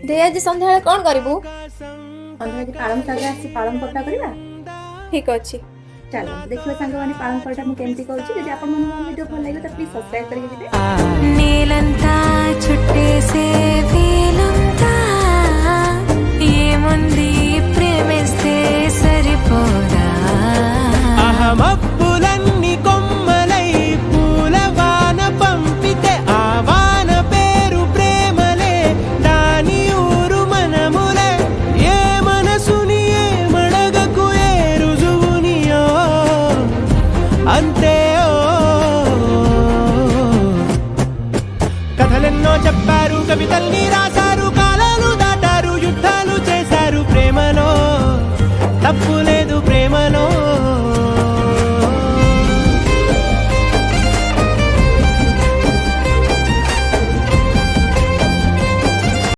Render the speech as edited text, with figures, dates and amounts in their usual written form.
दे आज संध्या कौन करू सन्ध्या पालंग शाग आसी पालंग परटा करवा ठीक अच्छे चलो देखिए सांग मैंने पालंग परटा मुझे केमती करूँ जब आप वीडियो भल लगे तो प्लीज सब्सक्राइब करके